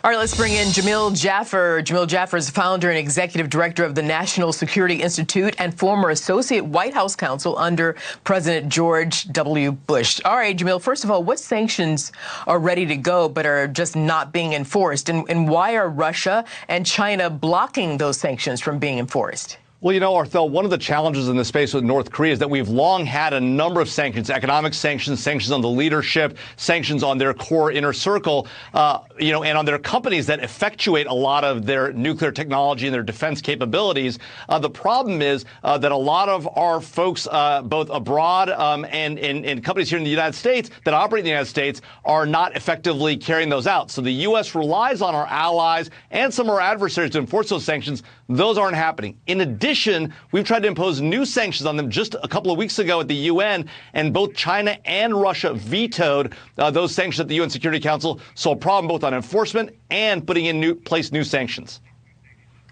All right, let's bring in Jamil Jaffer. Jamil Jaffer is founder and executive director of the National Security Institute and former associate White House counsel under President George W. Bush. All right, Jamil, first of all, what sanctions are ready to go but are just not being enforced? And why are Russia and China blocking those sanctions from being enforced? Well, you know, Arthel, one of the challenges in the space with North Korea is that we've long had a number of sanctions, economic sanctions, sanctions on the leadership, sanctions on their core inner circle, and on their companies that effectuate a lot of their nuclear technology and their defense capabilities. The problem is that a lot of our folks, both abroad and companies here in the United States that operate in the United States, are not effectively carrying those out. So the U.S. relies on our allies and some of our adversaries to enforce those sanctions. Those aren't happening. In addition, we've tried to impose new sanctions on them just a couple of weeks ago at the UN, and both China and Russia vetoed those sanctions at the UN Security Council. So a problem both on enforcement and putting in new sanctions.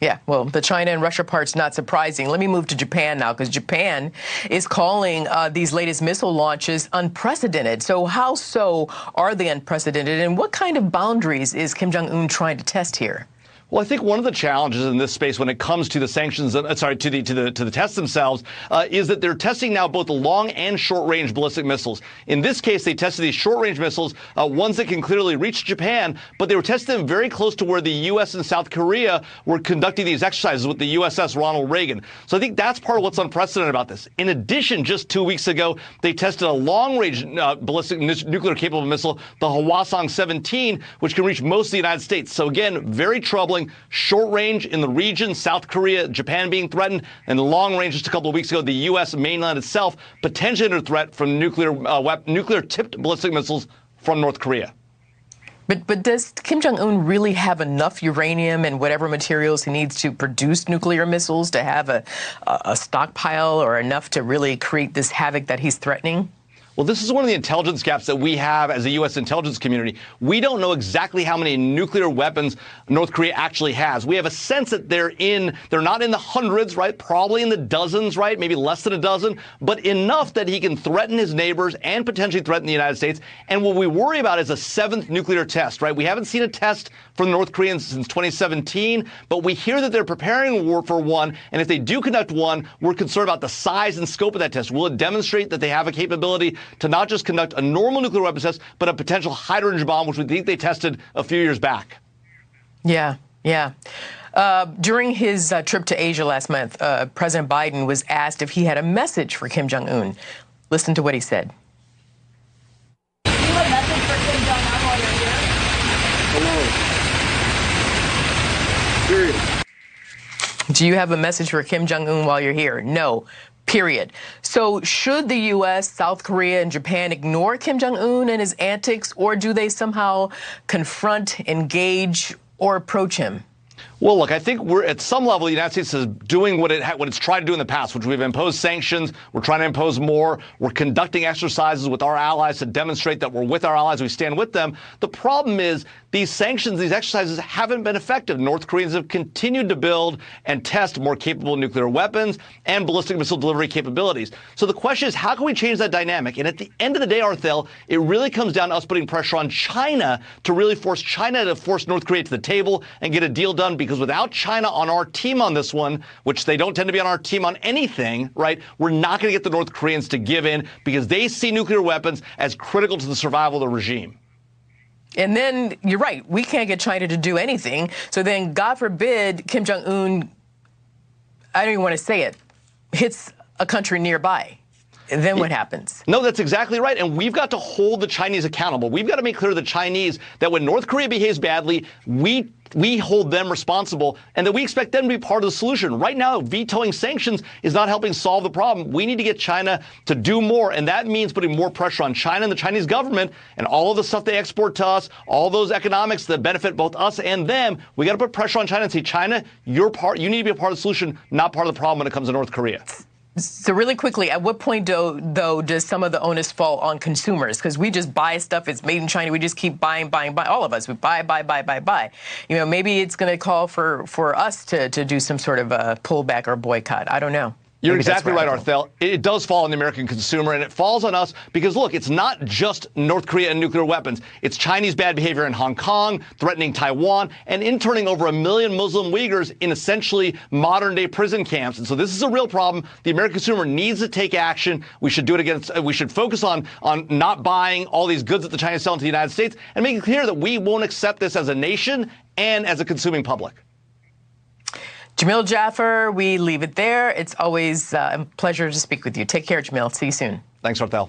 Yeah, well, the China and Russia part's not surprising. Let me move to Japan now, because Japan is calling these latest missile launches unprecedented. So how so are they unprecedented, and what kind of boundaries is Kim Jong-un trying to test here? Well, I think one of the challenges in this space when it comes to the sanctions, to the tests themselves, is that they're testing now both the long and short-range ballistic missiles. In this case, they tested these short-range missiles, ones that can clearly reach Japan, but they were testing them very close to where the U.S. and South Korea were conducting these exercises with the USS Ronald Reagan. So I think that's part of what's unprecedented about this. In addition, just 2 weeks ago, they tested a long-range ballistic nuclear-capable missile, the Hwasong-17, which can reach most of the United States. So again, very troubling. Short range in the region, South Korea, Japan being threatened, and the long range just a couple of weeks ago, the U.S. mainland itself potentially under threat from nuclear-tipped ballistic missiles from North Korea. But does Kim Jong-un really have enough uranium and whatever materials he needs to produce nuclear missiles to have a stockpile or enough to really create this havoc that he's threatening? Well, this is one of the intelligence gaps that we have as a U.S. intelligence community. We don't know exactly how many nuclear weapons North Korea actually has. We have a sense that they're not in the hundreds, right? Probably in the dozens, right? Maybe less than a dozen, but enough that he can threaten his neighbors and potentially threaten the United States. And what we worry about is a seventh nuclear test, right? We haven't seen a test from the North Koreans since 2017, but we hear that they're preparing for one. And if they do conduct one, we're concerned about the size and scope of that test. Will it demonstrate that they have a capability to not just conduct a normal nuclear weapons test, but a potential hydrogen bomb, which we think they tested a few years back? Yeah. During his trip to Asia last month, President Biden was asked if he had a message for Kim Jong-un. Listen to what he said. Do you have a message for Kim Jong-un while you're here? Hello. Period. Do you have a message for Kim Jong-un while you're here? No. Period. So should the U.S., South Korea, and Japan ignore Kim Jong-un and his antics, or do they somehow confront, engage, or approach him? Well, look, I think we're at some level, the United States is doing what it's tried to do in the past, which we've imposed sanctions. We're trying to impose more. We're conducting exercises with our allies to demonstrate that we're with our allies. We stand with them. The problem is these sanctions, these exercises haven't been effective. North Koreans have continued to build and test more capable nuclear weapons and ballistic missile delivery capabilities. So the question is, how can we change that dynamic? And at the end of the day, Arthel, it really comes down to us putting pressure on China to really force China to force North Korea to the table and get a deal done. Because without China on our team on this one, which they don't tend to be on our team on anything, right, we're not going to get the North Koreans to give in because they see nuclear weapons as critical to the survival of the regime. And then, you're right, we can't get China to do anything. So then, God forbid, Kim Jong-un, I don't even want to say it, hits a country nearby. And then what happens? No, that's exactly right. And we've got to hold the Chinese accountable. We've got to make clear to the Chinese that when North Korea behaves badly, we hold them responsible and that we expect them to be part of the solution. Right now, vetoing sanctions is not helping solve the problem. We need to get China to do more, and that means putting more pressure on China and the Chinese government and all of the stuff they export to us, all those economics that benefit both us and them. We got to put pressure on China and say, China, you need to be a part of the solution, not part of the problem when it comes to North Korea. So really quickly, at what point, though, does some of the onus fall on consumers? Because we just buy stuff, it's made in China, we just keep buying. All of us, we buy. Maybe it's going to call for us to do some sort of a pullback or boycott. I don't know. You're Maybe that's exactly right, radical. Arthel. It does fall on the American consumer, and it falls on us because, look, it's not just North Korea and nuclear weapons. It's Chinese bad behavior in Hong Kong, threatening Taiwan, and interning over 1 million Muslim Uyghurs in essentially modern-day prison camps. And so this is a real problem. The American consumer needs to take action. We should do it against. We should focus on not buying all these goods that the Chinese sell into the United States, and make it clear that we won't accept this as a nation and as a consuming public. Jamil Jaffer, we leave it there. It's always a pleasure to speak with you. Take care, Jamil. See you soon. Thanks, Arthel.